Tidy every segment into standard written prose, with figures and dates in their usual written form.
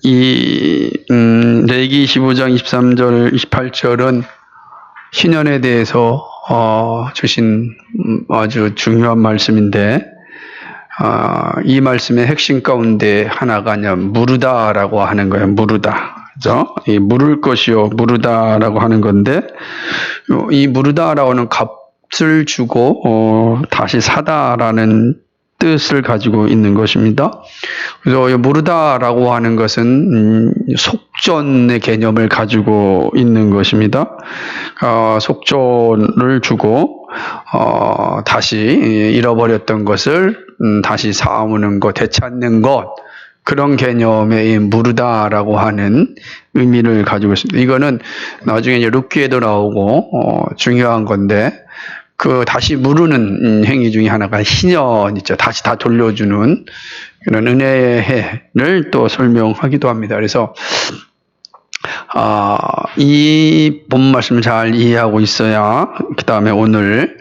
레위기 25장 23절 28절은 신년에 대해서 주신 아주 중요한 말씀인데, 이 말씀의 핵심 가운데 하나가 무르다라고 하는 거예요. 무르다. 그죠? 이 물을 것이요 무르다라고 하는 건데, 이 무르다라고 하는 값을 주고 다시 사다라는 뜻을 가지고 있는 것입니다. 그래서 무르다라고 하는 것은 속전의 개념을 가지고 있는 것입니다. 속전을 주고 다시 잃어버렸던 것을 다시 사오는 것, 되찾는 것, 그런 개념의 무르다라고 하는 의미를 가지고 있습니다. 이거는 나중에 이제 룻기에도 나오고 중요한 건데, 그 다시 무르는 행위 중에 하나가 희년이죠. 다시 다 돌려주는 그런 은혜의 해를 또 설명하기도 합니다. 그래서 이 본 말씀을 잘 이해하고 있어야 그 다음에 오늘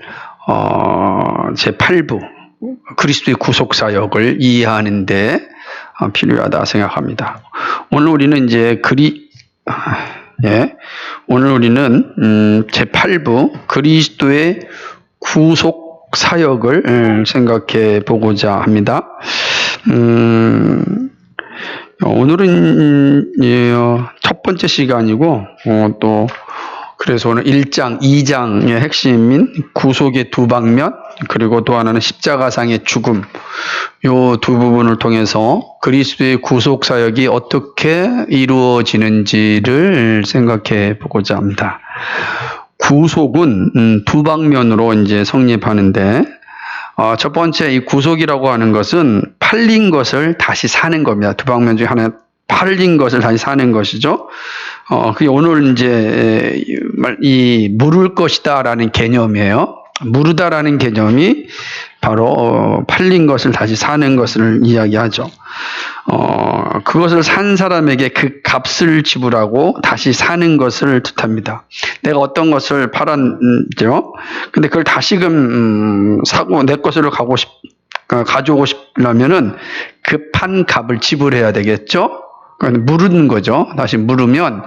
제8부 그리스도의 구속사역을 이해하는데 필요하다 생각합니다. 오늘 우리는 이제 오늘 우리는 제8부 그리스도의 구속 사역을 생각해 보고자 합니다. 오늘은 첫 번째 시간이고 또 그래서 오늘 1장, 2장의 핵심인 구속의 두 방면, 그리고 또 하나는 십자가상의 죽음, 요 두 부분을 통해서 그리스도의 구속 사역이 어떻게 이루어지는지를 생각해 보고자 합니다. 구속은 두 방면으로 이제 성립하는데, 첫 번째 이 구속이라고 하는 것은 팔린 것을 다시 사는 겁니다. 두 방면 중에 하나, 팔린 것을 다시 사는 것이죠. 그게 오늘 이제 이 물을 것이다라는 개념이에요. 무르다라는 개념이 바로 팔린 것을 다시 사는 것을 이야기하죠. 그것을 산 사람에게 그 값을 지불하고 다시 사는 것을 뜻합니다. 내가 어떤 것을 팔았죠. 근데 그걸 다시금 사고 내 것으로 가져오고 싶으려면은 그 판 값을 지불해야 되겠죠. 무르는 거죠. 다시 무르면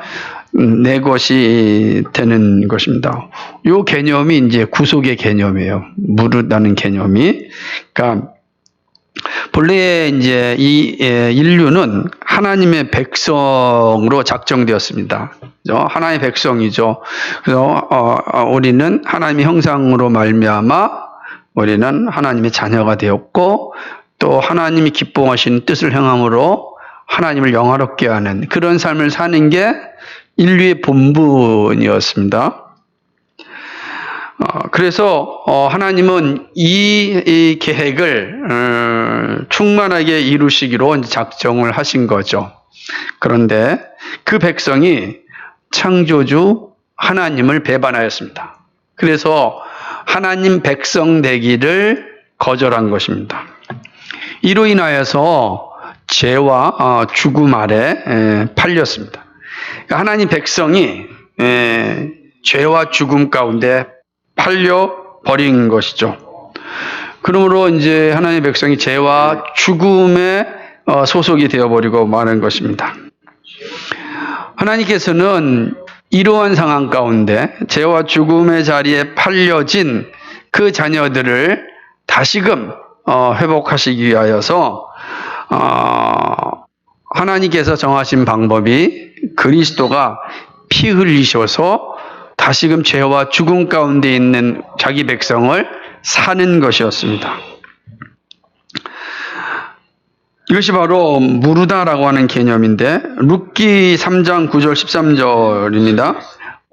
내 것이 되는 것입니다. 이 개념이 이제 구속의 개념이에요. 무르다는 개념이. 그러니까 본래 이제 이 인류는 하나님의 백성으로 작정되었습니다. 그죠? 하나님의 백성이죠. 그래서 우리는 하나님의 형상으로 말미암아 우리는 하나님의 자녀가 되었고, 또 하나님이 기뻐하시는 뜻을 행함으로 하나님을 영화롭게 하는 그런 삶을 사는 게 인류의 본분이었습니다. 그래서 하나님은 이 계획을 충만하게 이루시기로 작정을 하신 거죠. 그런데 그 백성이 창조주 하나님을 배반하였습니다. 그래서 하나님 백성 되기를 거절한 것입니다. 이로 인하여서 죄와 죽음 아래 팔렸습니다. 하나님 백성이 죄와 죽음 가운데 팔려 버린 것이죠. 그러므로 이제 하나님의 백성이 죄와 죽음에 소속이 되어버리고 마는 것입니다. 하나님께서는 이러한 상황 가운데 죄와 죽음의 자리에 팔려진 그 자녀들을 다시금 회복하시기 위하여서 하나님께서 정하신 방법이 그리스도가 피 흘리셔서 다시금 죄와 죽음 가운데 있는 자기 백성을 사는 것이었습니다. 이것이 바로 무르다라고 하는 개념인데, 룻기 3장 9절 13절입니다.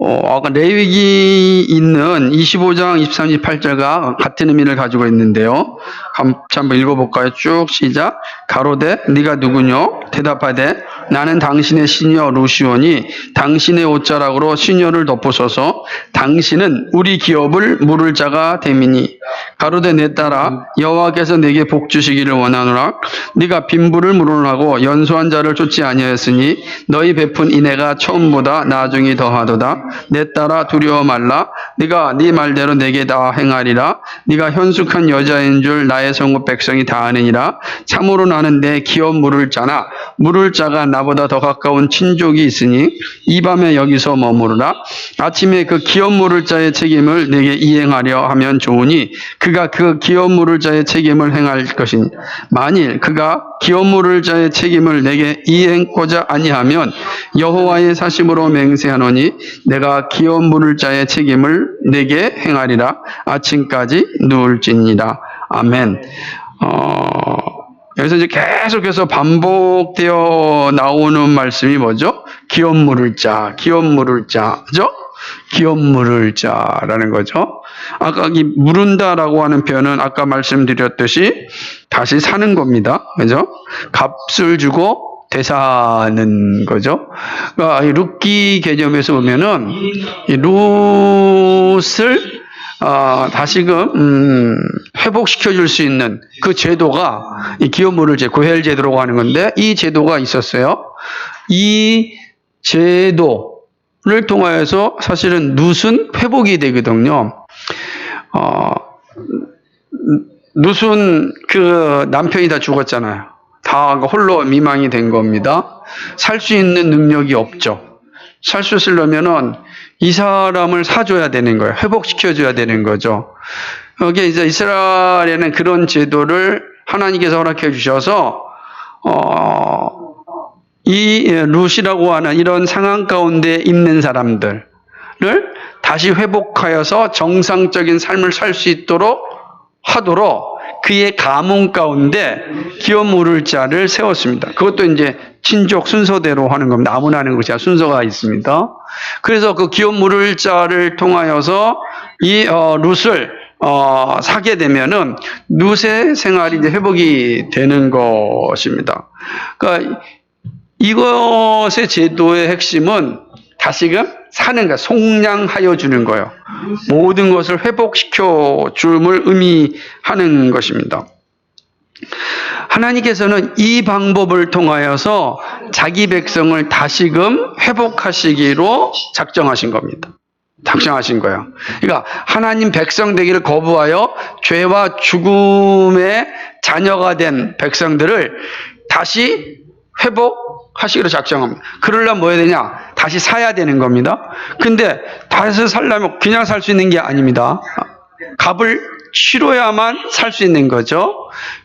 아까 레위기 있는 25장 23, 28절과 같은 의미를 가지고 있는데요. 같이 한번 읽어볼까요? 쭉 시작. 가로되 네가 누구뇨? 대답하되 나는 당신의 시녀 루시오니 당신의 옷자락으로 시녀를 덮으소서. 당신은 우리 기업을 물을 자가 됨이니 가로되 내 딸아 여호와께서 내게 복 주시기를 원하노라. 네가 빈부를 물어하고 연소한 자를 쫓지 아니하였으니 너희 베푼 인애가 처음보다 나중이 더하도다. 내 딸아 두려워 말라. 네가 네 말대로 내게 다 행하리라. 네가 현숙한 여자인 줄 나의 성읍 백성이 다 아느니라. 참으로 나는 내 기업 물을 자나 물을 자가 나보다 더 가까운 친족이 있으니 이 밤에 여기서 머무르라. 아침에 그 기업 물을 자의 책임을 내게 이행하려 하면 좋으니 그가 그 기업 물을 자의 책임을 행할 것이니 만일 그가 기업 물을 자의 책임을 내게 이행고자 아니하면 여호와의 사심으로 맹세하노니 내가 기업 물을 자의 책임을 내게 행하리라. 아침까지 누울지니라. 아멘. 여기서 이제 계속해서 반복되어 나오는 말씀이 뭐죠? 기업 물을 자, 기업 물을 자, 그죠? 기업 물을 자라는 거죠. 아까 이 물은다라고 하는 표현은 아까 말씀드렸듯이 다시 사는 겁니다. 그죠? 값을 주고 되사는 거죠. 그러니까 이 룻기 개념에서 보면은 이 룻을 다시금 회복시켜 줄 수 있는 그 제도가 이 기업물을제 고헬 제도라고 하는 건데 이 제도가 있었어요. 이 제도를 통하여서 사실은 룻은 회복이 되거든요. 룻은 그 남편이 다 죽었잖아요. 다 홀로 미망이 된 겁니다. 살 수 있는 능력이 없죠. 살 수 있으려면은 이 사람을 사줘야 되는 거예요. 회복시켜줘야 되는 거죠. 여기 이제 이스라엘에는 그런 제도를 하나님께서 허락해 주셔서, 이 룻이라고 하는 이런 상황 가운데 있는 사람들을 다시 회복하여서 정상적인 삶을 살 수 있도록 하도록 그의 가문 가운데 기업 물을 자를 세웠습니다. 그것도 이제 친족 순서대로 하는 겁니다. 아무나 하는 것이 아니라 순서가 있습니다. 그래서 그 기업 물을 자를 통하여서 이 룻을 사게 되면은 룻의 생활이 이제 회복이 되는 것입니다. 그러니까 이것의 제도의 핵심은 다시금 사는 거, 속량하여 주는 거예요. 모든 것을 회복시켜 줌을 의미하는 것입니다. 하나님께서는 이 방법을 통하여서 자기 백성을 다시금 회복하시기로 작정하신 겁니다. 작정하신 거예요. 그러니까 하나님 백성 되기를 거부하여 죄와 죽음의 자녀가 된 백성들을 다시 회복하시기로 작정합니다. 그러려면 뭐 해야 되냐? 다시 사야 되는 겁니다. 근데 다시 살려면 그냥 살 수 있는 게 아닙니다. 값을 치러야만 살 수 있는 거죠.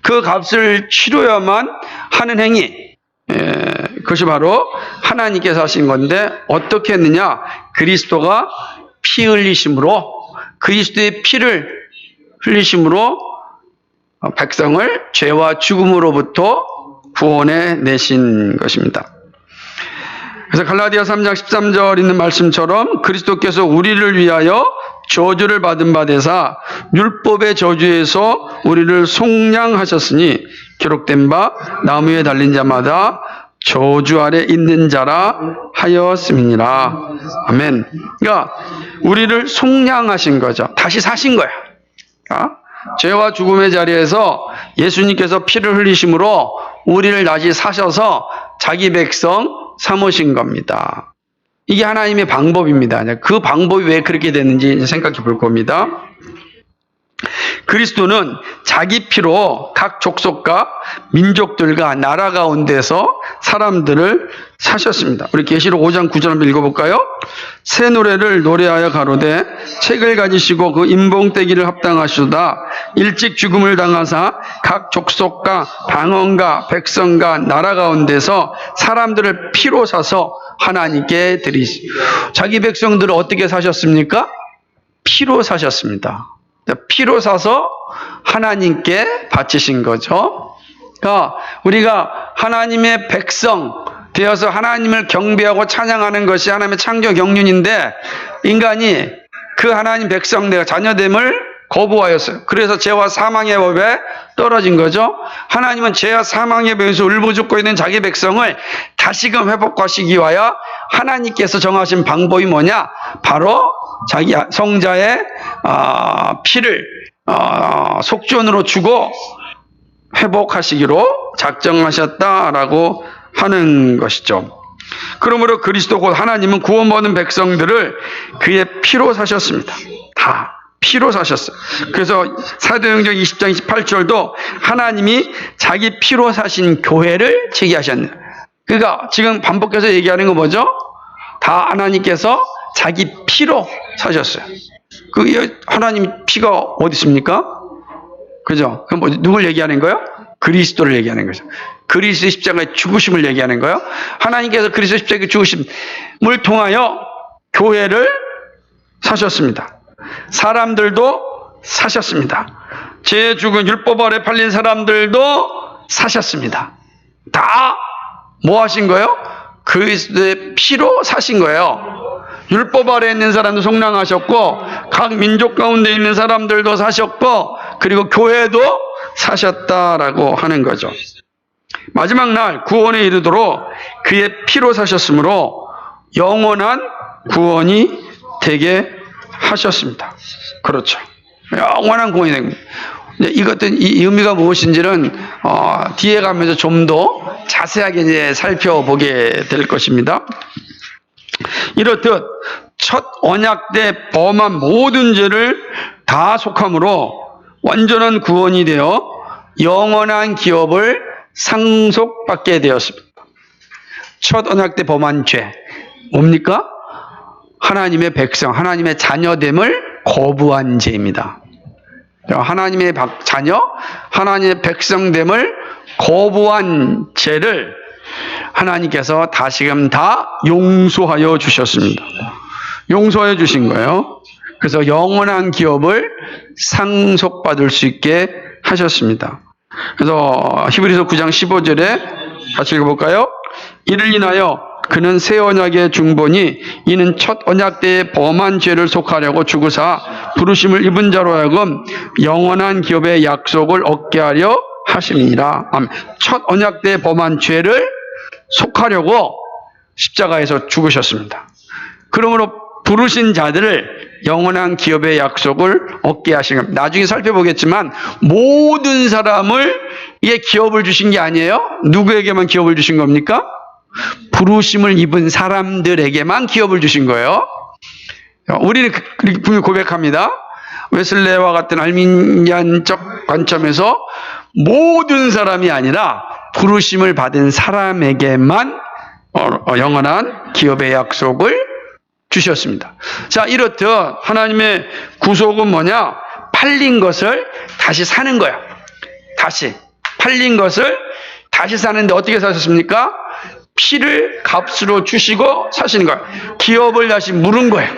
그 값을 치러야만 하는 행위, 그것이 바로 하나님께서 하신 건데 어떻게 했느냐? 그리스도가 피 흘리심으로, 그리스도의 피를 흘리심으로 백성을 죄와 죽음으로부터 구원해 내신 것입니다. 그래서 갈라디아 3장 13절 있는 말씀처럼 그리스도께서 우리를 위하여 저주를 받은 바 되사 율법의 저주에서 우리를 속량하셨으니 기록된 바 나무에 달린 자마다 저주 아래 있는 자라 하였음이니라. 아멘. 그러니까 우리를 속량하신 거죠. 다시 사신 거야. 죄와 죽음의 자리에서 예수님께서 피를 흘리심으로 우리를 다시 사셔서 자기 백성 삼으신 겁니다. 이게 하나님의 방법입니다. 그 방법이 왜 그렇게 됐는지 생각해 볼 겁니다. 그리스도는 자기 피로 각 족속과 민족들과 나라 가운데서 사람들을 사셨습니다. 우리 계시록 5장 9절 한번 읽어볼까요? 새 노래를 노래하여 가로되 책을 가지시고 그 인봉떼기를 합당하시도다. 일찍 죽음을 당하사 각 족속과 방언과 백성과 나라 가운데서 사람들을 피로 사서 하나님께 드리시. 자기 백성들을 어떻게 사셨습니까? 피로 사셨습니다. 피로 사서 하나님께 바치신 거죠. 그러니까 우리가 하나님의 백성 되어서 하나님을 경배하고 찬양하는 것이 하나님의 창조 경륜인데 인간이 그 하나님 백성들 자녀됨을 거부하였어요. 그래서 죄와 사망의 법에 떨어진 거죠. 하나님은 죄와 사망의 법에서 울부짖고 있는 자기 백성을 다시금 회복하시기 위하여 하나님께서 정하신 방법이 뭐냐? 바로 자기 성자의 피를 속전으로 주고 회복하시기로 작정하셨다라고 하는 것이죠. 그러므로 그리스도 곧 하나님은 구원받은 백성들을 그의 피로 사셨습니다. 다 피로 사셨어요. 그래서 사도행전 20장 28절도 하나님이 자기 피로 사신 교회를 제기하셨네요. 그러니까 지금 반복해서 얘기하는 건 뭐죠? 다 하나님께서 자기 피로 사셨어요. 그 하나님 피가 어디 있습니까? 그죠? 그럼 누굴 얘기하는 거예요? 그리스도를 얘기하는 거죠. 그리스도의 십자가의 죽으심을 얘기하는 거예요. 하나님께서 그리스도의 십자가의 죽으심을 통하여 교회를 사셨습니다. 사람들도 사셨습니다. 죄 죽은 율법 아래 팔린 사람들도 사셨습니다. 다 뭐 하신 거예요? 그리스도의 피로 사신 거예요. 율법 아래 있는 사람도 속량하셨고 각 민족 가운데 있는 사람들도 사셨고 그리고 교회도 사셨다라고 하는 거죠. 마지막 날 구원에 이르도록 그의 피로 사셨으므로 영원한 구원이 되게 하셨습니다. 그렇죠. 영원한 구원이 됩니다. 이것들 이 의미가 무엇인지는 뒤에 가면서 좀 더 자세하게 이제 살펴보게 될 것입니다. 이렇듯 첫 언약 때 범한 모든 죄를 다 속함으로 완전한 구원이 되어 영원한 기업을 상속받게 되었습니다. 첫 언약 때 범한 죄 뭡니까? 하나님의 백성, 하나님의 자녀됨을 거부한 죄입니다. 하나님의 자녀, 하나님의 백성됨을 거부한 죄를 하나님께서 다시금 다 용서하여 주셨습니다. 용서해 주신 거예요. 그래서 영원한 기업을 상속받을 수 있게 하셨습니다. 그래서 히브리서 9장 15절에 같이 읽어볼까요? 이를 인하여 그는 새 언약의 중보니 이는 첫 언약 때의 범한 죄를 속하려고 죽으사 부르심을 입은 자로 하여금 영원한 기업의 약속을 얻게 하려 하심이니라. 첫 언약 때의 범한 죄를 속하려고 십자가에서 죽으셨습니다. 그러므로 부르신 자들을 영원한 기업의 약속을 얻게 하신 겁니다. 나중에 살펴보겠지만 모든 사람을 이게 기업을 주신 게 아니에요. 누구에게만 기업을 주신 겁니까? 부르심을 입은 사람들에게만 기업을 주신 거예요. 우리는 분명히 고백합니다. 웨슬레와 같은 알미니안적 관점에서 모든 사람이 아니라 부르심을 받은 사람에게만 영원한 기업의 약속을 주셨습니다. 자, 이렇듯 하나님의 구속은 뭐냐? 팔린 것을 다시 사는 거야. 다시 팔린 것을 다시 사는데 어떻게 사셨습니까? 피를 값으로 주시고 사시는 거야. 기업을 다시 물은 거예요.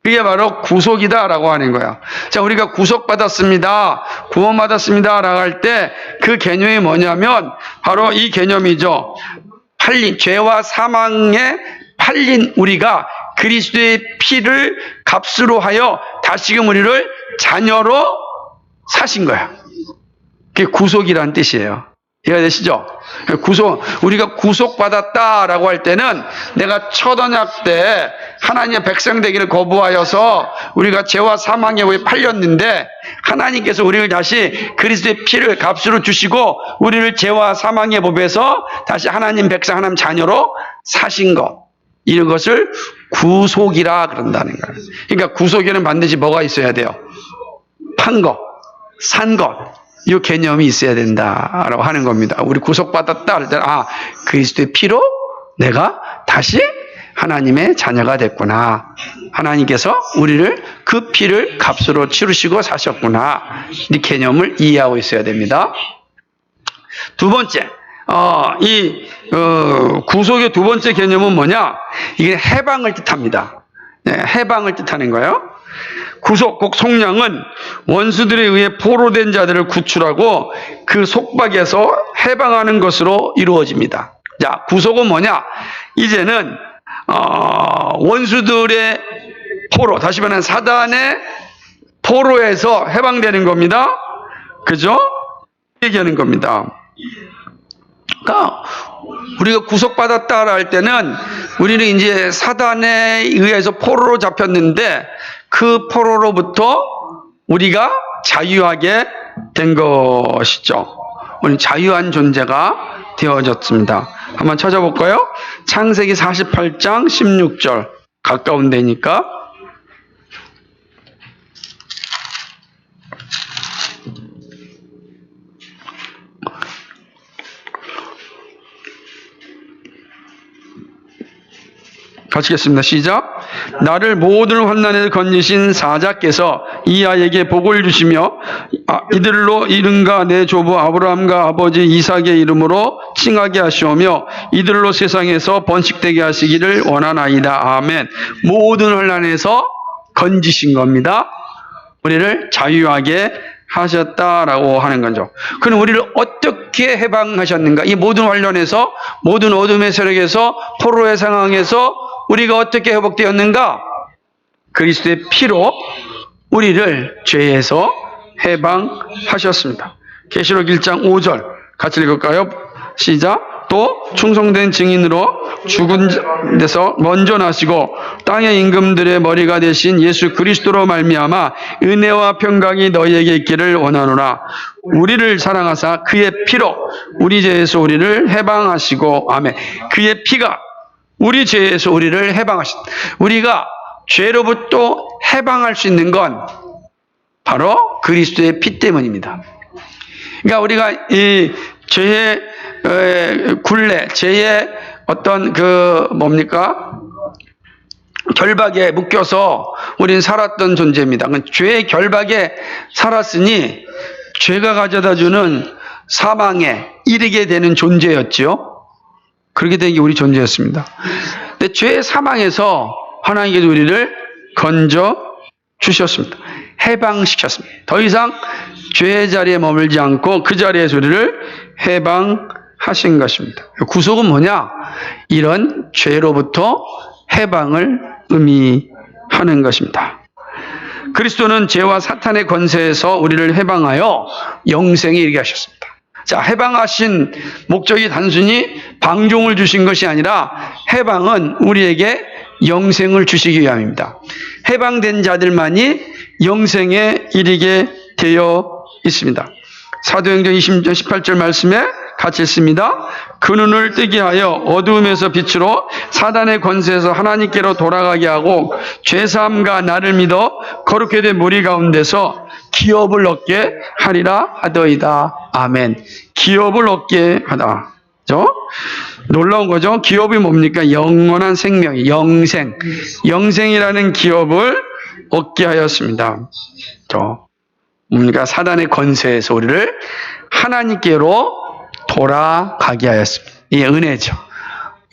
그게 바로 구속이다라고 하는 거야. 자, 우리가 구속받았습니다, 구원받았습니다라고 할 때 그 개념이 뭐냐면 바로 이 개념이죠. 팔린, 죄와 사망에 팔린 우리가 그리스도의 피를 값으로 하여 다시금 우리를 자녀로 사신 거야. 그게 구속이라는 뜻이에요. 이해가 되시죠? 우리가 구속받았다라고 할 때는 내가 첫 언약 때 하나님의 백성 되기를 거부하여서 우리가 죄와 사망에 팔렸는데 하나님께서 우리를 다시 그리스도의 피를 값으로 주시고 우리를 죄와 사망의 법에서 다시 하나님 백성, 하나님 자녀로 사신 것. 이런 것을 구속이라 그런다는 거예요. 그러니까 구속에는 반드시 뭐가 있어야 돼요? 판 것, 산 것. 이 개념이 있어야 된다라고 하는 겁니다. 우리 구속받았다 할 때는 그리스도의 피로 내가 다시 하나님의 자녀가 됐구나. 하나님께서 우리를 그 피를 값으로 치르시고 사셨구나. 이 개념을 이해하고 있어야 됩니다. 두 번째, 구속의 두 번째 개념은 뭐냐? 이게 해방을 뜻합니다. 네, 해방을 뜻하는 거예요. 구속, 곧 속량은 원수들에 의해 포로된 자들을 구출하고 그 속박에서 해방하는 것으로 이루어집니다. 자, 구속은 뭐냐? 이제는 원수들의 포로, 다시 말하면 사단의 포로에서 해방되는 겁니다. 그죠? 얘기하는 겁니다. 그러니까 우리가 구속받았다 할 때는 우리는 이제 사단에 의해서 포로로 잡혔는데 그 포로로부터 우리가 자유하게 된 것이죠. 우리 자유한 존재가 되어졌습니다. 한번 찾아볼까요? 창세기 48장 16절. 가까운 데니까. 같이 읽겠습니다. 시작. 나를 모든 환난에서 건지신 사자께서 이 아이에게 복을 주시며 이들로 이른가 내 조부 아브라함과 아버지 이삭의 이름으로 칭하게 하시오며 이들로 세상에서 번식되게 하시기를 원하나이다. 아멘. 모든 환난에서 건지신 겁니다. 우리를 자유하게 하셨다라고 하는 거죠. 그럼 우리를 어떻게 해방하셨는가? 이 모든 환난에서, 모든 어둠의 세력에서, 포로의 상황에서 우리가 어떻게 회복되었는가? 그리스도의 피로 우리를 죄에서 해방하셨습니다. 계시록 1장 5절 같이 읽을까요? 시작. 또 충성된 증인으로 죽은 데서 먼저 나시고 땅의 임금들의 머리가 되신 예수 그리스도로 말미암아 은혜와 평강이 너희에게 있기를 원하노라. 우리를 사랑하사 그의 피로 우리 죄에서 우리를 해방하시고 아멘. 그의 피가 우리 죄에서 우리를 해방하신, 우리가 죄로부터 해방할 수 있는 건 바로 그리스도의 피 때문입니다. 그러니까 우리가 이 죄의 굴레, 죄의 어떤 결박에 묶여서 우리는 살았던 존재입니다. 죄의 결박에 살았으니 죄가 가져다주는 사망에 이르게 되는 존재였지요. 그렇게 된 게 우리 존재였습니다. 근데 죄의 사망에서 하나님께서 우리를 건져 주셨습니다. 해방시켰습니다. 더 이상 죄의 자리에 머물지 않고 그 자리에서 우리를 해방하신 것입니다. 구속은 뭐냐? 이런 죄로부터 해방을 의미하는 것입니다. 그리스도는 죄와 사탄의 권세에서 우리를 해방하여 영생에 이르게 하셨습니다. 자, 해방하신 목적이 단순히 방종을 주신 것이 아니라 해방은 우리에게 영생을 주시기 위함입니다. 해방된 자들만이 영생에 이르게 되어 있습니다. 사도행전 20장 18절 말씀에 같이 있습니다. 그 눈을 뜨게 하여 어두움에서 빛으로 사단의 권세에서 하나님께로 돌아가게 하고 죄사함과 나를 믿어 거룩게 된 무리 가운데서 기업을 얻게 하리라 하더이다. 아멘. 기업을 얻게 하다. 그죠? 놀라운 거죠? 기업이 뭡니까? 영원한 생명, 영생. 영생이라는 기업을 얻게 하였습니다. 뭡니까? 사단의 권세에서 우리를 하나님께로 돌아가게 하였습니다. 이게 은혜죠.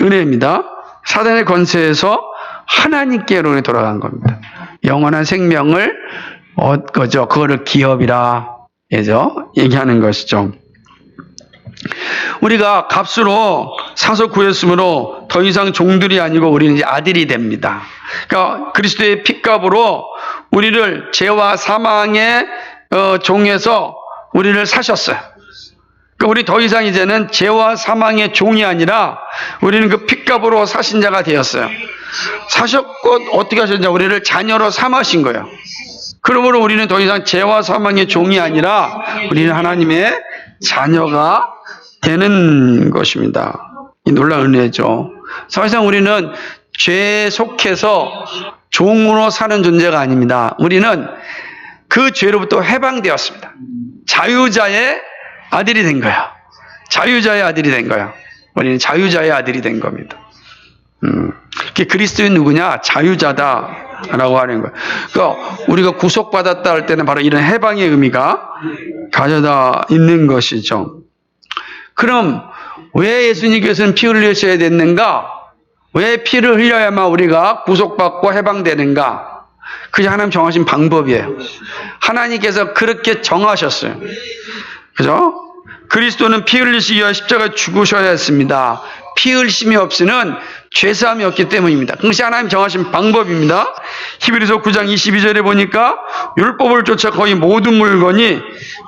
은혜입니다. 사단의 권세에서 하나님께로 돌아간 겁니다. 영원한 생명을 얻거죠. 그거를 기업이라 얘기하는 것이죠. 우리가 값으로 사서 구했으므로 더 이상 종들이 아니고 우리는 이제 아들이 됩니다. 그러니까 그리스도의 핏값으로 우리를 죄와 사망의 종에서 우리를 사셨어요. 그러니까 우리 더 이상 이제는 죄와 사망의 종이 아니라 우리는 그 핏값으로 사신 자가 되었어요. 사셨고 어떻게 하셨냐? 우리를 자녀로 삼으신 거예요. 그러므로 우리는 더 이상 죄와 사망의 종이 아니라 우리는 하나님의 자녀가 되는 것입니다. 이 놀라운 은혜죠. 사실상 우리는 죄에 속해서 종으로 사는 존재가 아닙니다. 우리는 그 죄로부터 해방되었습니다. 자유자의 아들이 된 거야. 자유자의 아들이 된 거야. 우리는 자유자의 아들이 된 겁니다. 그리스도인 누구냐? 자유자다라고 하는 거예요. 그러니까 우리가 구속받았다 할 때는 바로 이런 해방의 의미가 가져다 있는 것이죠. 그럼 왜 예수님께서는 피 흘리셔야 됐는가? 왜 피를 흘려야만 우리가 구속받고 해방되는가? 그게 하나님 정하신 방법이에요. 하나님께서 그렇게 정하셨어요. 그죠? 그리스도는 피 흘리시기 위해 십자가에 죽으셔야 했습니다. 피 흘리심이 없이는 죄사함이 없기 때문입니다. 그것이 하나님 정하신 방법입니다. 히브리서 9장 22절에 보니까 율법을 쫓아 거의 모든 물건이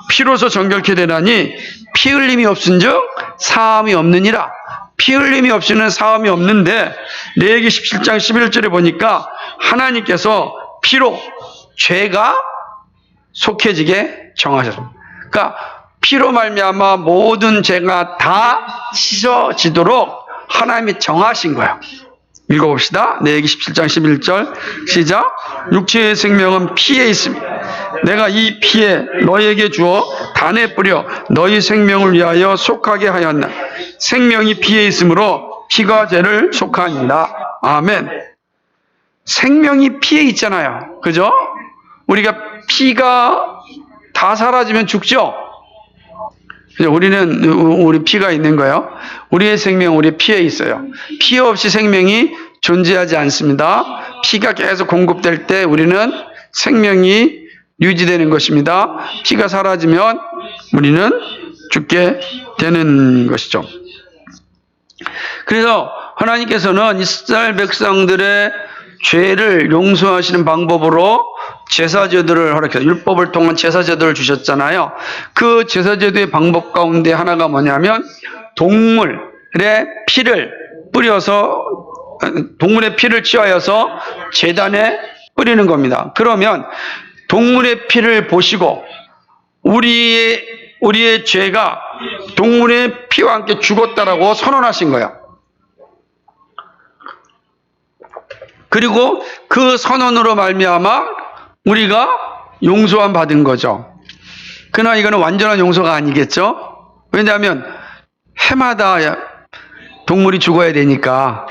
피로서 정결케 되나니 피 흘림이 없은즉 사함이 없느니라. 피 흘림이 없이는 사함이 없는데 레위기 17장 11절에 보니까 하나님께서 피로 죄가 속해지게 정하셨습니다. 그러니까 피로 말미암아 모든 죄가 다 씻어지도록 하나님이 정하신 거예요. 읽어봅시다. 레위기 17장 11절 시작. 육체의 생명은 피에 있습니다. 내가 이 피에 너희에게 주어 단에 뿌려 너희 생명을 위하여 속하게 하였나. 생명이 피에 있으므로 피가 죄를 속하니라. 아멘. 생명이 피에 있잖아요. 그죠? 우리가 피가 다 사라지면 죽죠? 우리 피가 있는 거예요. 우리의 생명, 우리 피에 있어요. 피 없이 생명이 존재하지 않습니다. 피가 계속 공급될 때 우리는 생명이 유지되는 것입니다. 피가 사라지면 우리는 죽게 되는 것이죠. 그래서 하나님께서는 이스라엘 백성들의 죄를 용서하시는 방법으로 제사제도를 허락해서 율법을 통한 제사제도를 주셨잖아요. 그 제사제도의 방법 가운데 하나가 뭐냐면 동물의 피를 취하여서 제단에 뿌리는 겁니다. 그러면 동물의 피를 보시고 우리의 죄가 동물의 피와 함께 죽었다라고 선언하신 거예요. 그리고 그 선언으로 말미암아 우리가 용서함 받은 거죠. 그러나 이거는 완전한 용서가 아니겠죠? 왜냐하면 해마다 동물이 죽어야 되니까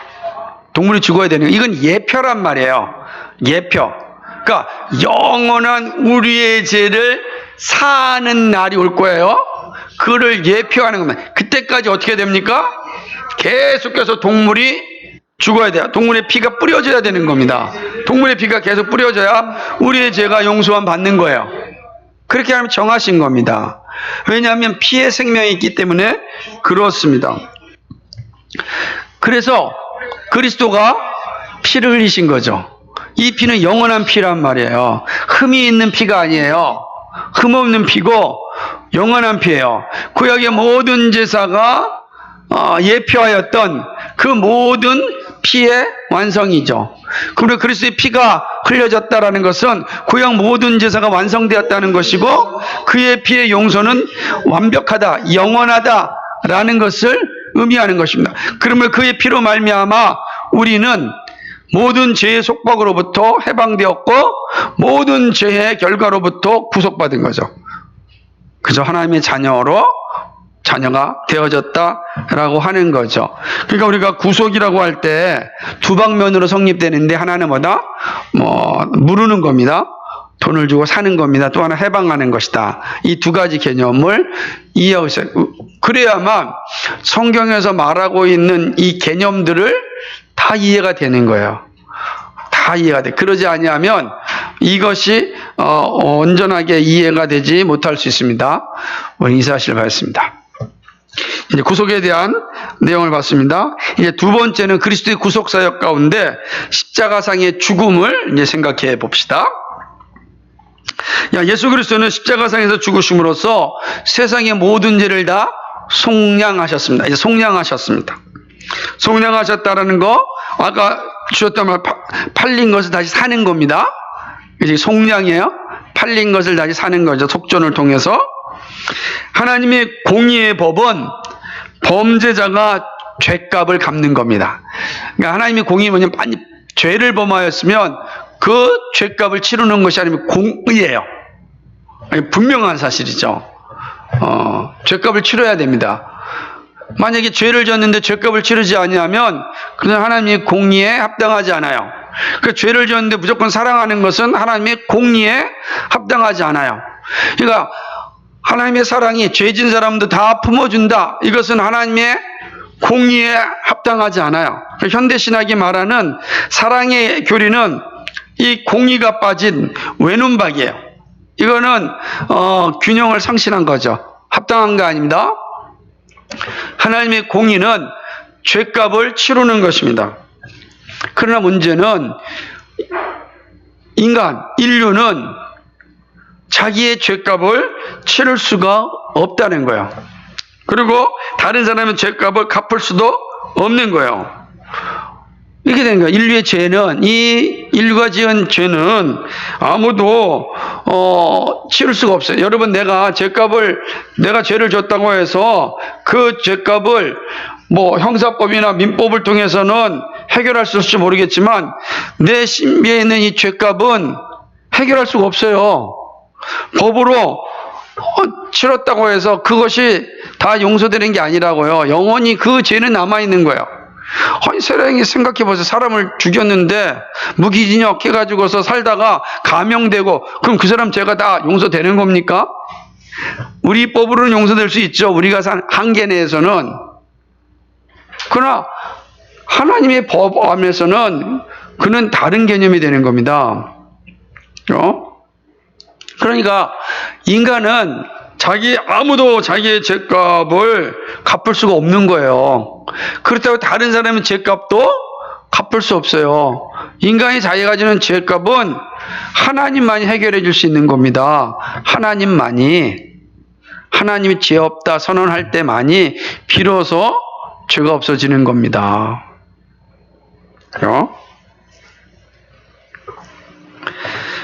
이건 예표란 말이에요. 예표. 그러니까 영원한 우리의 죄를 사는 날이 올 거예요. 그를 예표하는 겁니다. 그때까지 어떻게 됩니까? 계속해서 동물이 죽어야 돼요. 동물의 피가 뿌려져야 되는 겁니다. 동물의 피가 계속 뿌려져야 우리의 죄가 용서함 받는 거예요. 그렇게 하면 정하신 겁니다. 왜냐하면 피에 생명이 있기 때문에 그렇습니다. 그래서 그리스도가 피를 흘리신 거죠. 이 피는 영원한 피란 말이에요. 흠이 있는 피가 아니에요. 흠 없는 피고 영원한 피예요. 구약의 모든 제사가 예표하였던 그 모든 피의 완성이죠. 그리고 그리스도의 피가 흘려졌다라는 것은 구약 모든 제사가 완성되었다는 것이고 그의 피의 용서는 완벽하다, 영원하다라는 것을 의미하는 것입니다. 그러면 그의 피로 말미암아 우리는 모든 죄의 속박으로부터 해방되었고 모든 죄의 결과로부터 구속받은 거죠. 그저 하나님의 자녀가 되어졌다라고 하는 거죠. 그러니까 우리가 구속이라고 할 때 두 방면으로 성립되는데 하나는 뭐다? 무르는 겁니다. 돈을 주고 사는 겁니다. 또 하나 해방하는 것이다. 이 두 가지 개념을 이해하고 있어요. 그래야만 성경에서 말하고 있는 이 개념들을 다 이해가 되는 거예요. 다 이해가 돼. 그러지 아니하면 이것이 온전하게 이해가 되지 못할 수 있습니다. 오늘 이 사실을 봤습니다. 이제 구속에 대한 내용을 봤습니다. 이제 두 번째는 그리스도의 구속 사역 가운데 십자가상의 죽음을 이제 생각해 봅시다. 예수 그리스도는 십자가상에서 죽으심으로써 세상의 모든 죄를 다 속량하셨습니다. 이제 속량하셨습니다. 속량하셨다라는 거 아까 주셨던 말 팔린 것을 다시 사는 겁니다. 이제 속량이에요. 팔린 것을 다시 사는 거죠. 속전을 통해서. 하나님의 공의의 법은 범죄자가 죄값을 갚는 겁니다. 그러니까 하나님의 공의는 뭐냐면 죄를 범하였으면 그 죄값을 치르는 것이 아니면 공의예요. 분명한 사실이죠. 죄값을 치러야 됩니다. 만약에 죄를 졌는데 죄값을 치르지 아니하면 그는 하나님의 공의에 합당하지 않아요. 그 죄를 졌는데 무조건 사랑하는 것은 하나님의 공의에 합당하지 않아요. 그러니까 하나님의 사랑이 죄진 사람도 다 품어준다. 이것은 하나님의 공의에 합당하지 않아요. 현대신학이 말하는 사랑의 교리는 이 공의가 빠진 외눈박이에요. 이거는 균형을 상실한 거죠. 합당한 거 아닙니다. 하나님의 공의는 죄값을 치르는 것입니다. 그러나 문제는 인류는 자기의 죄값을 치를 수가 없다는 거예요. 그리고 다른 사람의 죄값을 갚을 수도 없는 거예요. 이렇게 된 거예요. 인류의 죄는, 이 인류가 지은 죄는 아무도 치를 수가 없어요. 여러분, 내가 죄를 졌다고 해서 그 죄값을 뭐 형사법이나 민법을 통해서는 해결할 수 있을지 모르겠지만 내 신비에 있는 이 죄값은 해결할 수가 없어요. 법으로 치렀다고 해서 그것이 다 용서되는 게 아니라고요. 영원히 그 죄는 남아있는 거예요. 아니, 세상에 생각해보세요. 사람을 죽였는데 무기징역 해가지고서 살다가 감형되고, 그럼 그 사람 죄가 다 용서되는 겁니까? 우리 법으로는 용서될 수 있죠. 우리가 산 한계 내에서는. 그러나 하나님의 법 안에서는 그는 다른 개념이 되는 겁니다. 그러니까 인간은 아무도 자기의 죄값을 갚을 수가 없는 거예요. 그렇다고 다른 사람의 죄값도 갚을 수 없어요. 인간이 자기가 지는 죄값은 하나님만이 해결해 줄 수 있는 겁니다. 하나님이 죄 없다 선언할 때만이 비로소 죄가 없어지는 겁니다.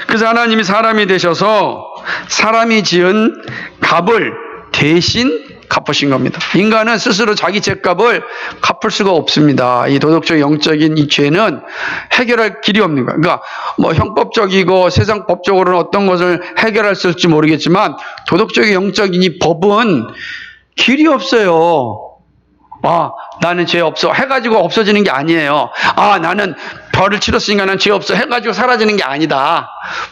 그래서 하나님이 사람이 되셔서 사람이 지은 값을 대신 갚으신 겁니다. 인간은 스스로 자기 죄값을 갚을 수가 없습니다. 이 도덕적 영적인 이 죄는 해결할 길이 없는 거예요. 그러니까 뭐 형법적이고 세상 법적으로는 어떤 것을 해결할 수 있을지 모르겠지만 도덕적 영적인 이 법은 길이 없어요. 나는 죄 없어 해가지고 없어지는 게 아니에요. 나는 벌을 치렀으니까 난 죄 없어 해가지고 사라지는 게 아니다.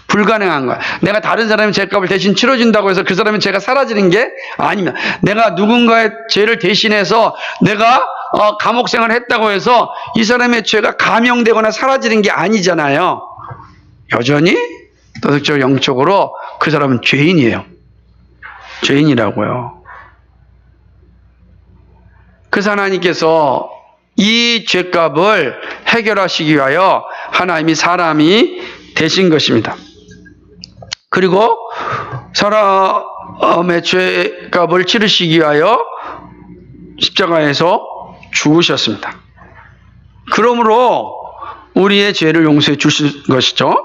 불가능한 거야. 내가 다른 사람의 죄값을 대신 치러준다고 해서 그 사람의 죄가 사라지는 게 아닙니다. 내가 누군가의 죄를 대신해서 내가 감옥 생활을 했다고 해서 이 사람의 죄가 감형되거나 사라지는 게 아니잖아요. 여전히 도덕적 영적으로 그 사람은 죄인이에요. 죄인이라고요. 그래서 하나님께서 이 죄값을 해결하시기 위하여 하나님이 사람이 되신 것입니다. 그리고 사람의 죄값을 치르시기 위하여 십자가에서 죽으셨습니다. 그러므로 우리의 죄를 용서해 주신 것이죠.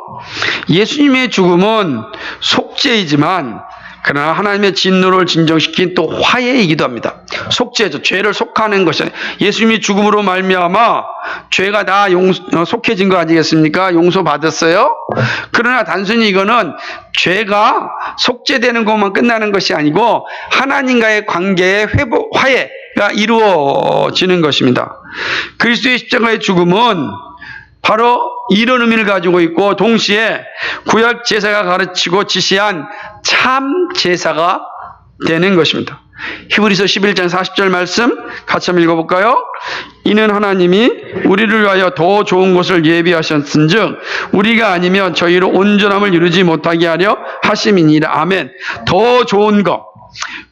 예수님의 죽음은 속죄이지만 그러나 하나님의 진노를 진정시킨 또 화해이기도 합니다. 속죄죠. 죄를 속하는 것이잖아요. 예수님이 죽음으로 말미암아 죄가 다 속해진 거 아니겠습니까? 용서받았어요. 그러나 단순히 이거는 죄가 속죄되는 것만 끝나는 것이 아니고 하나님과의 관계의 화해가 이루어지는 것입니다. 그리스도의 십자가의 죽음은 바로 이런 의미를 가지고 있고 동시에 구약 제사가 가르치고 지시한 참 제사가 되는 것입니다. 히브리서 11장 40절 말씀 같이 한번 읽어볼까요? 이는 하나님이 우리를 위하여 더 좋은 것을 예비하셨은즉 우리가 아니면 저희로 온전함을 이루지 못하게 하려 하심이니라. 아멘. 더 좋은 것.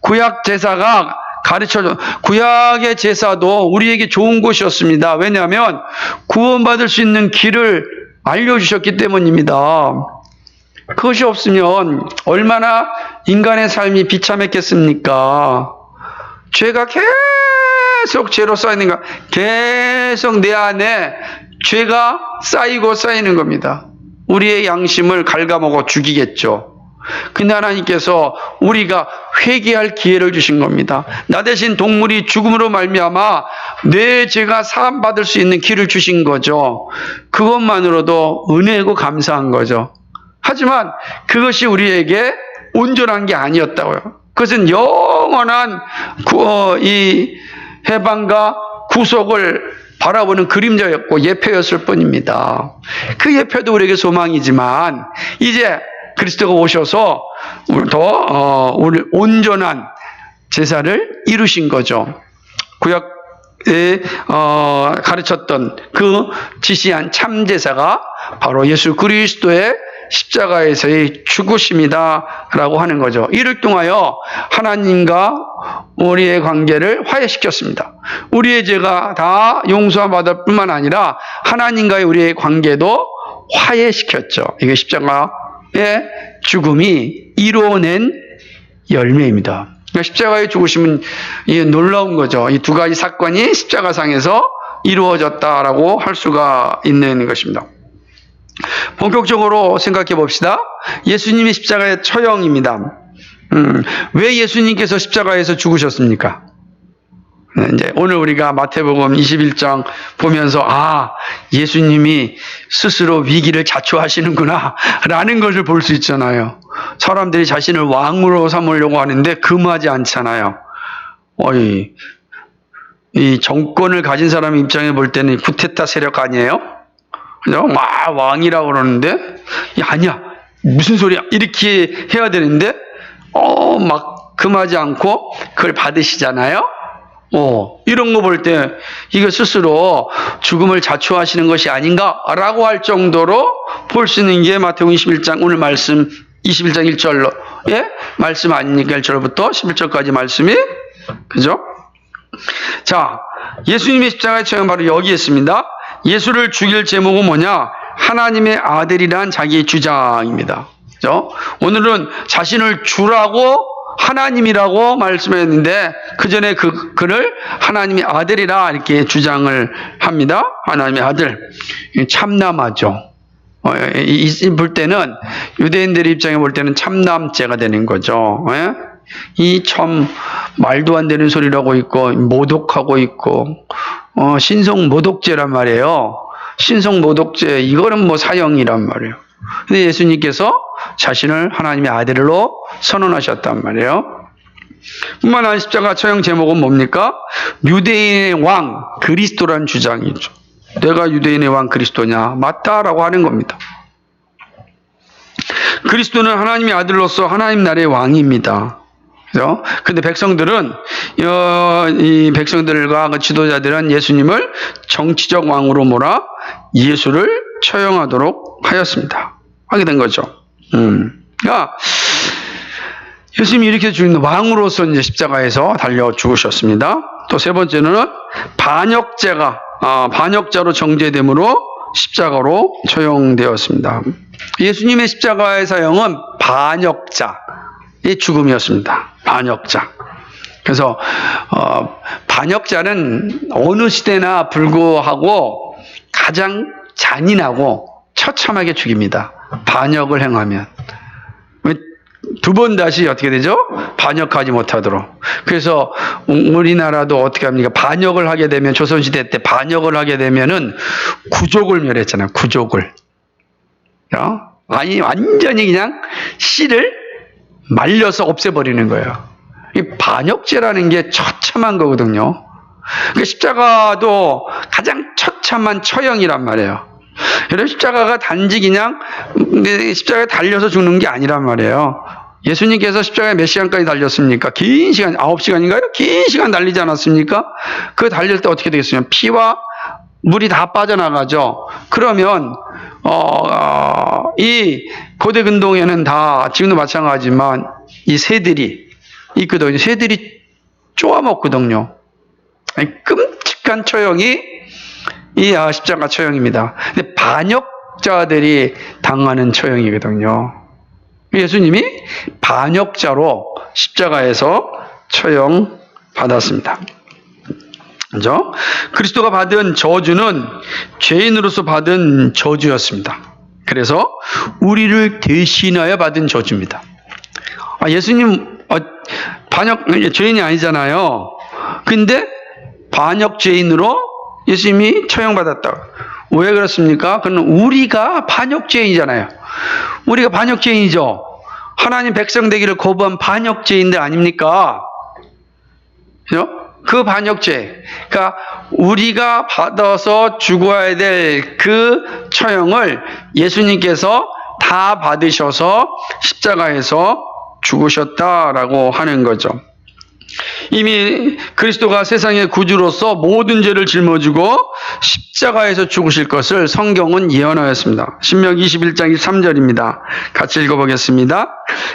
구약 제사가 가르쳐줘. 구약의 제사도 우리에게 좋은 것이었습니다. 왜냐하면 구원받을 수 있는 길을 알려주셨기 때문입니다. 그것이 없으면 얼마나 인간의 삶이 비참했겠습니까? 죄가 계속 죄로 쌓이는가? 계속 내 안에 죄가 쌓이고 쌓이는 겁니다. 우리의 양심을 갉아먹어 죽이겠죠. 근데 하나님께서 우리가 회개할 기회를 주신 겁니다. 나 대신 동물이 죽음으로 말미암아 내 죄가 사함받을 수 있는 길을 주신 거죠. 그것만으로도 은혜고 감사한 거죠. 하지만 그것이 우리에게 온전한 게 아니었다고요. 그것은 영원한 이 해방과 구속을 바라보는 그림자였고 예표였을 뿐입니다. 그 예표도 우리에게 소망이지만 이제 그리스도가 오셔서 우리 온전한 제사를 이루신 거죠. 구약에 가르쳤던 그 지시한 참 제사가 바로 예수 그리스도의 십자가에서의 죽으심이다라고 하는 거죠. 이를 통하여 하나님과 우리의 관계를 화해시켰습니다. 우리의 죄가 다 용서받을 뿐만 아니라 하나님과의 우리의 관계도 화해시켰죠. 이게 십자가의 죽음이 이루어낸 열매입니다. 그러니까 십자가의 죽으심은 놀라운 거죠. 이 두 가지 사건이 십자가상에서 이루어졌다라고 할 수가 있는 것입니다. 본격적으로 생각해 봅시다. 예수님이 십자가의 처형입니다. 왜 예수님께서 십자가에서 죽으셨습니까? 이제 오늘 우리가 마태복음 21장 보면서 예수님이 스스로 위기를 자초하시는구나 라는 것을 볼 수 있잖아요. 사람들이 자신을 왕으로 삼으려고 하는데 금하지 않잖아요. 이 정권을 가진 사람 입장에 볼 때는 쿠데타 세력 아니에요? 그죠? 막 왕이라고 그러는데 아니야 무슨 소리야 이렇게 해야 되는데 막 금하지 않고 그걸 받으시잖아요. 이런 거 볼 때 이거 스스로 죽음을 자초하시는 것이 아닌가라고 할 정도로 볼 수 있는 게 마태복음 21장 오늘 말씀 21장 1절로 말씀 아닙니까? 1절부터 11절까지 말씀이 그죠? 자, 예수님의 십자가의 처형 바로 여기에 있습니다. 예수를 죽일 제목은 뭐냐? 하나님의 아들이란 자기의 주장입니다. 그죠? 오늘은 자신을 주라고 하나님이라고 말씀했는데 그 전에 그를 하나님의 아들이라 이렇게 주장을 합니다. 하나님의 아들. 참남하죠. 볼 때는 유대인들의 입장에 볼 때는 참남죄가 되는 거죠. 이 참 말도 안 되는 소리라고 있고 모독하고 있고 신성모독죄란 말이에요. 신성모독죄 이거는 뭐 사형이란 말이에요. 근데 예수님께서 자신을 하나님의 아들로 선언하셨단 말이에요. 뿐만 아니라 십자가 처형 제목은 뭡니까? 유대인의 왕 그리스도란 주장이죠. 내가 유대인의 왕 그리스도냐? 맞다라고 하는 겁니다. 그리스도는 하나님의 아들로서 하나님 나라의 왕입니다. 그죠? 근데 백성들은, 이 백성들과 그 지도자들은 예수님을 정치적 왕으로 몰아 예수를 처형하도록 하였습니다. 하게 된 거죠. 그러니까 예수님이 이렇게 죽는 왕으로서 이제 십자가에서 달려 죽으셨습니다. 또 세 번째는 반역자로 정죄됨으로 십자가로 처형되었습니다. 예수님의 십자가의 사형은 반역자의 죽음이었습니다. 반역자. 그래서 반역자는 어느 시대나 불구하고 가장 잔인하고 처참하게 죽입니다. 반역을 행하면. 두 번 다시 어떻게 되죠? 반역하지 못하도록. 그래서 우리나라도 어떻게 합니까? 반역을 하게 되면 조선시대 때 반역을 하게 되면은 구족을 멸했잖아요. 구족을. 아니 완전히 그냥 씨를 말려서 없애버리는 거예요. 이 반역죄라는 게 처참한 거거든요. 그러니까 십자가도 가장 처참한 처형이란 말이에요. 여러분 십자가가 단지 그냥 십자가에 달려서 죽는 게 아니란 말이에요. 예수님께서 십자가에 몇 시간까지 달렸습니까? 긴 시간, 9시간인가요? 긴 시간 달리지 않았습니까? 그 달릴 때 어떻게 되겠어요? 피와 물이 다 빠져나가죠. 그러면 이 고대 근동에는 다 지금도 마찬가지지만 이 새들이 있거든요. 새들이 쪼아먹거든요. 끔찍한 처형이 이 십자가 처형입니다. 근데 반역자들이 당하는 처형이거든요. 예수님이 반역자로 십자가에서 처형받았습니다. 그죠? 그리스도가 받은 저주는 죄인으로서 받은 저주였습니다. 그래서 우리를 대신하여 받은 저주입니다. 예수님 죄인이 아니잖아요. 근데 반역죄인으로 예수님이 처형받았다. 왜 그렇습니까? 그건 우리가 반역죄인이잖아요. 우리가 반역죄인이죠. 하나님 백성 되기를 거부한 반역죄인들 아닙니까? 그죠? 그 반역죄, 그러니까 우리가 받아서 죽어야 될 그 처형을 예수님께서 다 받으셔서 십자가에서 죽으셨다라고 하는 거죠. 이미 그리스도가 세상의 구주로서 모든 죄를 짊어지고 십자가에서 죽으실 것을 성경은 예언하였습니다. 신명기 21장 23절입니다. 같이 읽어보겠습니다.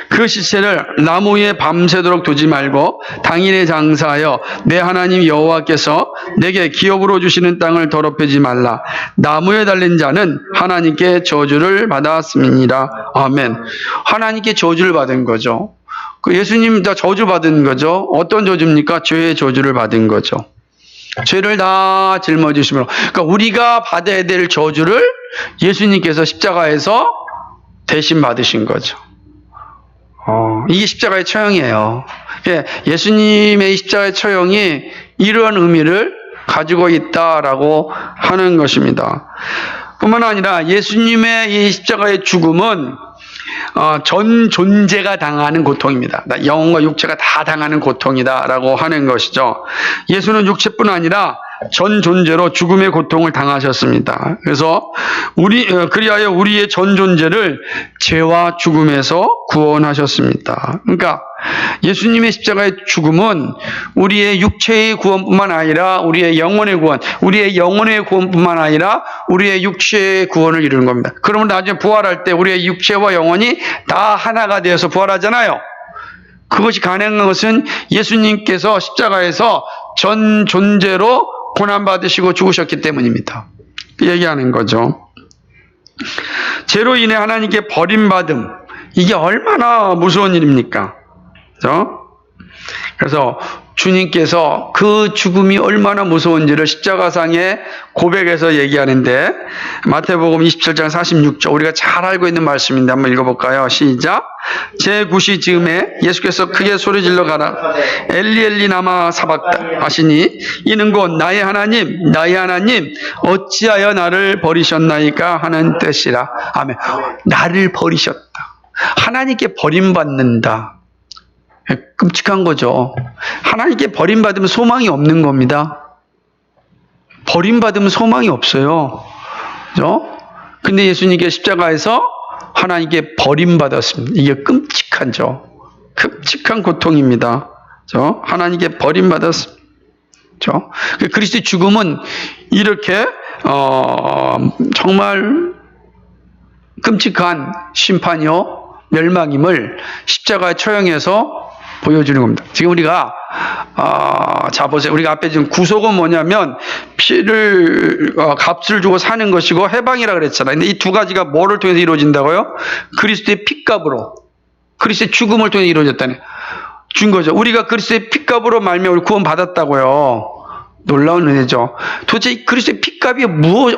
그 시체를 나무 위에 밤새도록 두지 말고 당일에 장사하여 내 하나님 여호와께서 내게 기업으로 주시는 땅을 더럽히지 말라. 나무에 달린 자는 하나님께 저주를 받았음이니라. 아멘. 하나님께 저주를 받은 거죠. 그 예수님 다 저주받은 거죠. 어떤 저주입니까? 죄의 저주를 받은 거죠. 죄를 다 짊어지심으로. 그러니까 우리가 받아야 될 저주를 예수님께서 십자가에서 대신 받으신 거죠. 이게 십자가의 처형이에요. 예수님의 십자가의 처형이 이런 의미를 가지고 있다라고 하는 것입니다. 뿐만 아니라 예수님의 이 십자가의 죽음은 전 존재가 당하는 고통입니다. 영혼과 육체가 다 당하는 고통이다라고 하는 것이죠. 예수는 육체뿐 아니라 전 존재로 죽음의 고통을 당하셨습니다. 그래서 그리하여 우리의 전 존재를 죄와 죽음에서 구원하셨습니다. 그러니까 예수님의 십자가의 죽음은 우리의 육체의 구원뿐만 아니라 우리의 영혼의 구원, 우리의 영혼의 구원뿐만 아니라 우리의 육체의 구원을 이루는 겁니다. 그러면 나중에 부활할 때 우리의 육체와 영혼이 다 하나가 되어서 부활하잖아요. 그것이 가능한 것은 예수님께서 십자가에서 전 존재로 고난받으시고 죽으셨기 때문입니다. 얘기하는 거죠. 죄로 인해 하나님께 버림받음, 이게 얼마나 무서운 일입니까? 그렇죠? 그래서 주님께서 그 죽음이 얼마나 무서운지를 십자가상의 고백에서 얘기하는데, 마태복음 27장 46절, 우리가 잘 알고 있는 말씀인데 한번 읽어볼까요? 시작. 제9시 즈음에 예수께서 크게 소리질러 가라 엘리 엘리 나마 사박다 하시니 이는 곧 나의 하나님 나의 하나님 어찌하여 나를 버리셨나이까 하는 뜻이라. 아멘. 나를 버리셨다. 하나님께 버림받는다. 끔찍한 거죠. 하나님께 버림받으면 소망이 없는 겁니다. 버림받으면 소망이 없어요. 그죠? 근데 예수님께 십자가에서 하나님께 버림받았습니다. 이게 끔찍하죠. 끔찍한 고통입니다. 그죠? 하나님께 버림받았습니다. 그죠? 그리스도의 죽음은 이렇게 정말 끔찍한 심판이요 멸망임을 십자가의 처형에서 보여주는 겁니다. 지금 우리가 자 보세요. 우리가 앞에 지금 구속은 뭐냐면 값을 주고 사는 것이고 해방이라 그랬잖아요. 근데 이 두 가지가 뭐를 통해서 이루어진다고요? 그리스도의 핏값으로, 그리스도의 죽음을 통해 이루어졌다네. 준 거죠. 우리가 그리스도의 핏값으로 말미암아 우리 구원 받았다고요. 놀라운 은혜죠. 도대체 그리스도의 핏값이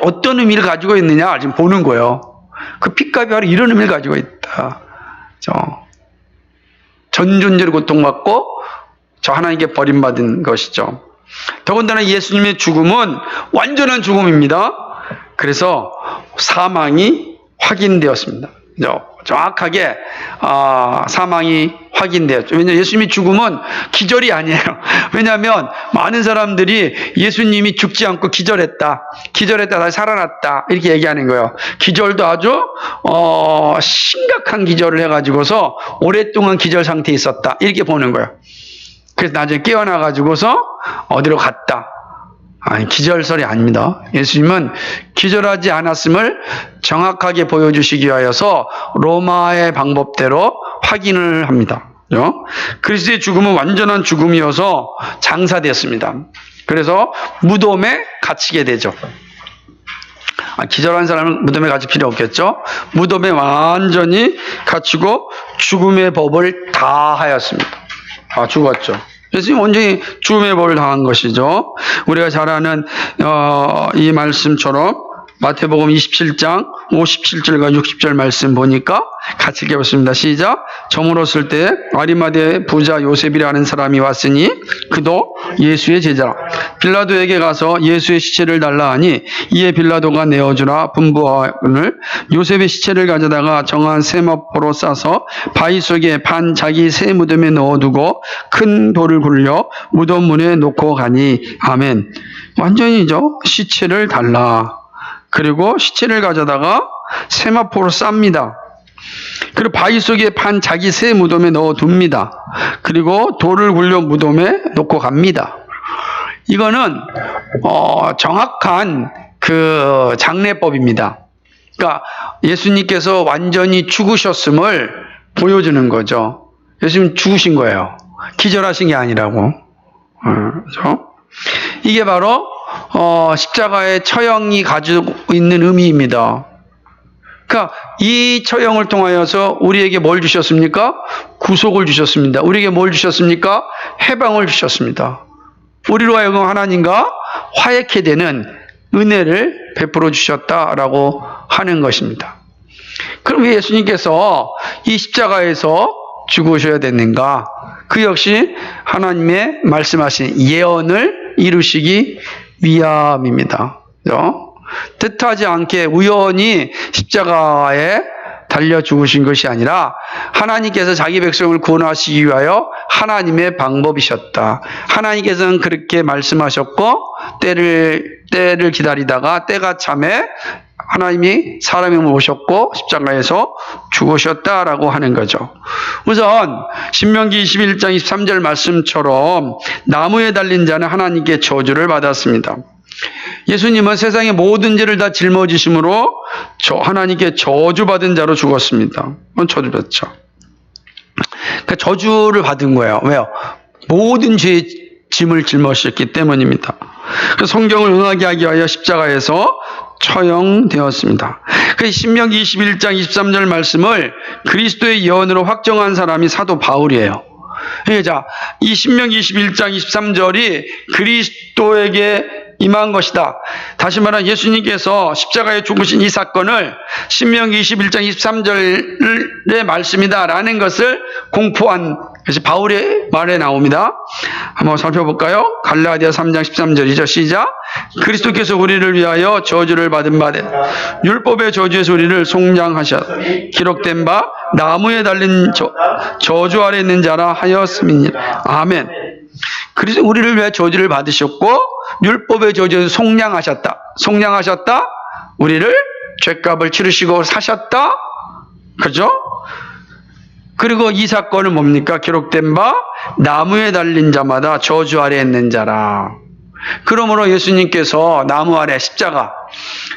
어떤 의미를 가지고 있느냐 지금 보는 거예요. 그 핏값이 바로 이런 의미를 가지고 있다. 전 존재로 고통받고 저 하나님께 버림받은 것이죠. 더군다나 예수님의 죽음은 완전한 죽음입니다. 그래서 사망이 확인되었습니다. 정확하게 사망이 확인되었죠. 왜냐하면 예수님의 죽음은 기절이 아니에요. 왜냐하면 많은 사람들이 예수님이 죽지 않고 기절했다 다시 살아났다 이렇게 얘기하는 거예요. 기절도 아주 심각한 기절을 해가지고서 오랫동안 기절 상태에 있었다 이렇게 보는 거예요. 그래서 나중에 깨어나가지고서 어디로 갔다. 아니, 기절설이 아닙니다. 예수님은 기절하지 않았음을 정확하게 보여주시기 위하여서 로마의 방법대로 확인을 합니다. 그리스도의 죽음은 완전한 죽음이어서 장사됐습니다. 그래서 무덤에 갇히게 되죠. 기절한 사람은 무덤에 갇힐 필요 없겠죠. 무덤에 완전히 갇히고 죽음의 법을 다 하였습니다. 죽었죠. 예수님 온전히 죽음의 법을 당한 것이죠. 우리가 잘 아는 이 말씀처럼 마태복음 27장 57절과 60절 말씀 보니까 같이 읽어보겠습니다. 시작. 저물었을 때 아리마대 부자 요셉이라는 사람이 왔으니 그도 예수의 제자라. 빌라도에게 가서 예수의 시체를 달라 하니 이에 빌라도가 내어주라 분부하거늘 요셉의 시체를 가져다가 정한 세마포로 싸서 바위 속에 반 자기 새 무덤에 넣어두고 큰 돌을 굴려 무덤 문에 놓고 가니. 아멘. 완전히죠. 시체를 달라. 그리고 시체를 가져다가 세마포로 쌉니다. 그리고 바위 속에 판 자기 새 무덤에 넣어둡니다. 그리고 돌을 굴려 무덤에 놓고 갑니다. 이거는 정확한 그 장례법입니다. 그러니까 예수님께서 완전히 죽으셨음을 보여주는 거죠. 예수님 죽으신 거예요. 기절하신 게 아니라고. 그렇죠? 이게 바로 십자가의 처형이 가지고 있는 의미입니다. 그러니까 이 처형을 통하여서 우리에게 뭘 주셨습니까? 구속을 주셨습니다. 우리에게 뭘 주셨습니까? 해방을 주셨습니다. 우리로 하여금 하나님과 화해케 되는 은혜를 베풀어 주셨다라고 하는 것입니다. 그럼 왜 예수님께서 이 십자가에서 죽으셔야 됐는가? 그 역시 하나님의 말씀하신 예언을 이루시기 위함입니다. 그렇죠? 뜻하지 않게 우연히 십자가에 달려 죽으신 것이 아니라 하나님께서 자기 백성을 구원하시기 위하여 하나님의 방법이셨다. 하나님께서는 그렇게 말씀하셨고 때를 기다리다가 때가 참에 하나님이 사람의 몸을 오셨고 십자가에서 죽으셨다라고 하는 거죠. 우선 신명기 21장 23절 말씀처럼 나무에 달린 자는 하나님께 저주를 받았습니다. 예수님은 세상의 모든 죄를 다 짊어지심으로 하나님께 저주받은 자로 죽었습니다. 저주받죠. 그러니까 저주를 받은 거예요. 왜요? 모든 죄의 짐을 짊어졌기 때문입니다. 성경을 응하게 하기 위하여 십자가에서 처형되었습니다. 신명기 21장 23절 말씀을 그리스도의 예언으로 확정한 사람이 사도 바울이에요. 자, 이 신명기 21장 23절이 그리스도에게 임한 것이다. 다시 말하면 예수님께서 십자가에 죽으신 이 사건을 신명기 21장 23절의 말씀이다라는 것을 공포한 것이 바울의 말에 나옵니다. 한번 살펴볼까요? 갈라디아 3장 13절이죠. 시작. 그리스도께서 우리를 위하여 저주를 받은 바되 율법의 저주에서 우리를 속량하셨 기록된 바 나무에 달린 저주 아래 있는 자라 하였음이니라. 아멘. 그래서 우리를 위해 저주를 받으셨고 율법의 저주에서 속량하셨다. 속량하셨다. 우리를 죄값을 치르시고 사셨다. 그죠? 그리고 이 사건은 뭡니까? 기록된 바 나무에 달린 자마다 저주 아래 있는 자라. 그러므로 예수님께서 나무 아래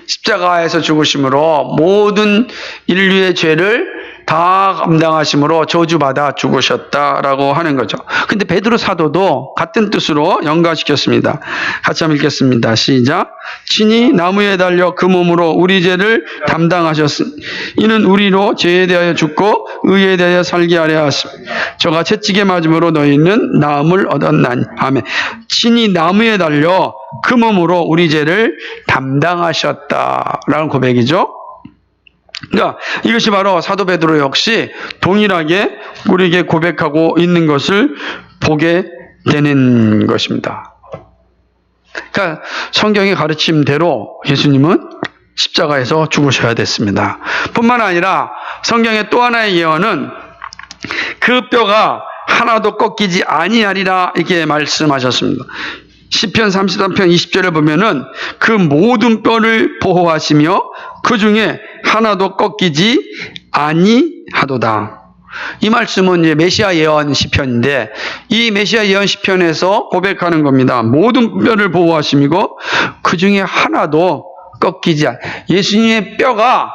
십자가에서 죽으심으로 모든 인류의 죄를 다 감당하심으로 저주받아 죽으셨다라고 하는 거죠. 근데 베드로 사도도 같은 뜻으로 연관시켰습니다. 같이 한번 읽겠습니다. 시작. 친히 나무에 달려 그 몸으로 우리 죄를 담당하셨으니 이는 우리로 죄에 대하여 죽고 의에 대하여 살게 하려 하십니다. 저가 채찍에 맞음으로 너희는 나음을 얻었나니. 아멘. 친히 나무에 달려 그 몸으로 우리 죄를 담당하셨다라는 고백이죠. 그러니까 이것이 바로 사도 베드로 역시 동일하게 우리에게 고백하고 있는 것을 보게 되는 것입니다. 그러니까 성경의 가르침대로 예수님은 십자가에서 죽으셔야 됐습니다. 뿐만 아니라 성경의 또 하나의 예언은 그 뼈가 하나도 꺾이지 아니하리라 이렇게 말씀하셨습니다. 시편 33편 20절에 보면은 그 모든 뼈를 보호하시며 그 중에 하나도 꺾이지 아니하도다. 이 말씀은 이제 메시아 예언 시편인데 이 메시아 예언 시편에서 고백하는 겁니다. 모든 뼈를 보호하시고 그 중에 하나도 꺾이지 예수님의 뼈가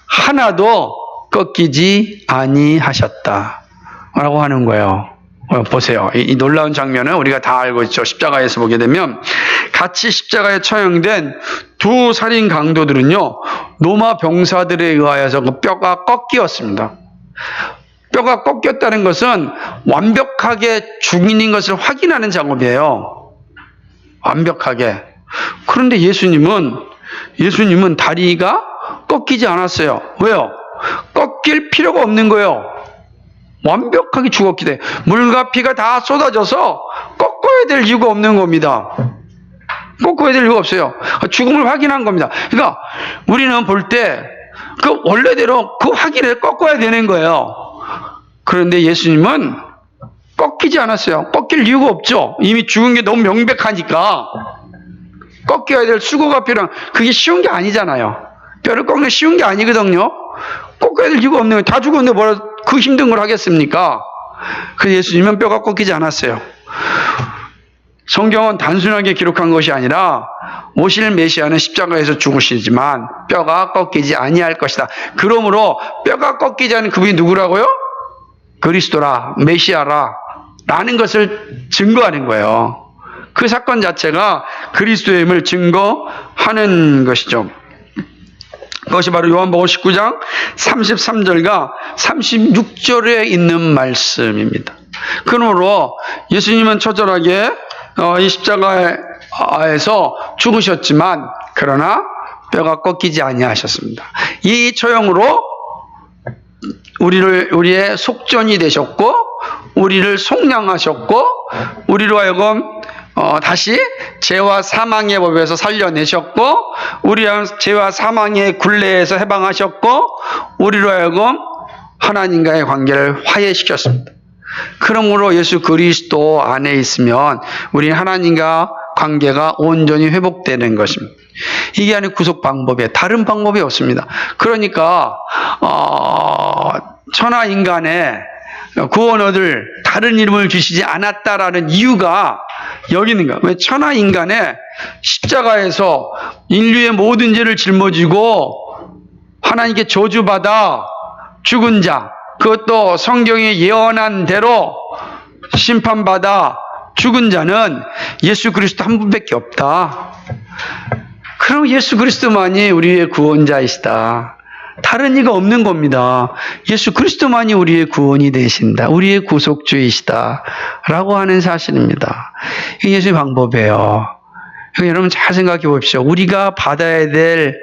하나도 꺾이지 아니하셨다라고 하는 거예요. 보세요. 이 놀라운 장면은 우리가 다 알고 있죠. 십자가에서 보게 되면 같이 십자가에 처형된 두 살인 강도들은요. 로마 병사들에 의하여서 그 뼈가 꺾이었습니다. 뼈가 꺾였다는 것은 완벽하게 죽인인 것을 확인하는 작업이에요. 완벽하게. 그런데 예수님은 다리가 꺾이지 않았어요. 왜요? 꺾일 필요가 없는 거예요. 완벽하게 죽었기 때문에 물과 피가 다 쏟아져서 꺾어야 될 이유가 없는 겁니다. 꺾어야 될 이유가 없어요. 죽음을 확인한 겁니다. 그러니까 우리는 볼 때 그 원래대로 그 확인을 꺾어야 되는 거예요. 그런데 예수님은 꺾이지 않았어요. 꺾일 이유가 없죠. 이미 죽은 게 너무 명백하니까 꺾여야 될 수고가 필요한 그게 쉬운 게 아니잖아요. 뼈를 꺾는 게 쉬운 게 아니거든요. 꺾어야 될 이유가 없는 거예요. 다 죽었는데 뭐라 그 힘든 걸 하겠습니까? 그래서 예수님은 뼈가 꺾이지 않았어요. 성경은 단순하게 기록한 것이 아니라 오실 메시아는 십자가에서 죽으시지만 뼈가 꺾이지 아니할 것이다. 그러므로 뼈가 꺾이지 않은 그분이 누구라고요? 그리스도라, 메시아라 라는 것을 증거하는 거예요. 그 사건 자체가 그리스도임을 증거하는 것이죠. 그것이 바로 요한복음 19장 33절과 36절에 있는 말씀입니다. 그러므로 예수님은 처절하게 이 십자가에서 죽으셨지만 그러나 뼈가 꺾이지 아니하셨습니다. 이 처형으로 우리의 속전이 되셨고 우리를 속량하셨고 우리로 하여금 다시 죄와 사망의 법에서 살려내셨고 우리의 죄와 사망의 굴레에서 해방하셨고 우리로 하여금 하나님과의 관계를 화해시켰습니다. 그러므로 예수 그리스도 안에 있으면 우리는 하나님과 관계가 온전히 회복되는 것입니다. 이게 아닌 구속 방법에 다른 방법이 없습니다. 그러니까 천하 인간의 구원 얻을 다른 이름을 주시지 않았다라는 이유가 여기 있는 거야. 왜 천하 인간의 십자가에서 인류의 모든 죄를 짊어지고 하나님께 저주받아 죽은 자, 그것도 성경이 예언한 대로 심판받아 죽은 자는 예수 그리스도 한 분밖에 없다. 그럼 예수 그리스도만이 우리의 구원자이시다. 다른 이가 없는 겁니다. 예수 그리스도만이 우리의 구원이 되신다. 우리의 구속주이시다. 라고 하는 사실입니다. 이게 예수의 방법이에요. 여러분 잘 생각해 보십시오. 우리가 받아야 될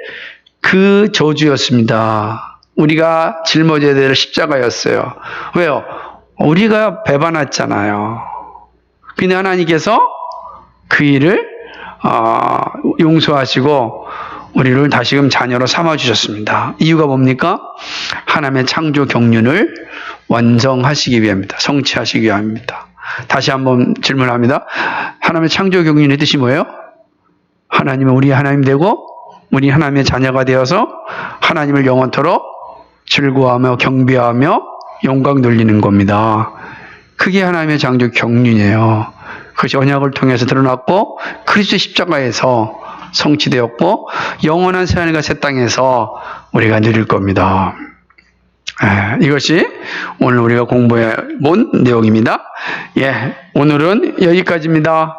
그 저주였습니다. 우리가 짊어져야 될 십자가였어요. 왜요? 우리가 배반했잖아요. 근데 하나님께서 그 일을 용서하시고 우리를 다시금 자녀로 삼아주셨습니다. 이유가 뭡니까? 하나님의 창조 경륜을 완성하시기 위함입니다. 성취하시기 위함입니다. 다시 한번 질문합니다. 하나님의 창조 경륜의 뜻이 뭐예요? 하나님은 우리 하나님 되고 우리 하나님의 자녀가 되어서 하나님을 영원토록 즐거워하며 경배하며 영광 돌리는 겁니다. 그게 하나님의 창조 경륜이에요. 그것이 언약을 통해서 드러났고 그리스도 십자가에서 성취되었고 영원한 새하늘과 새 땅에서 우리가 누릴 겁니다. 이것이 오늘 우리가 공부해 본 내용입니다. 오늘은 여기까지입니다.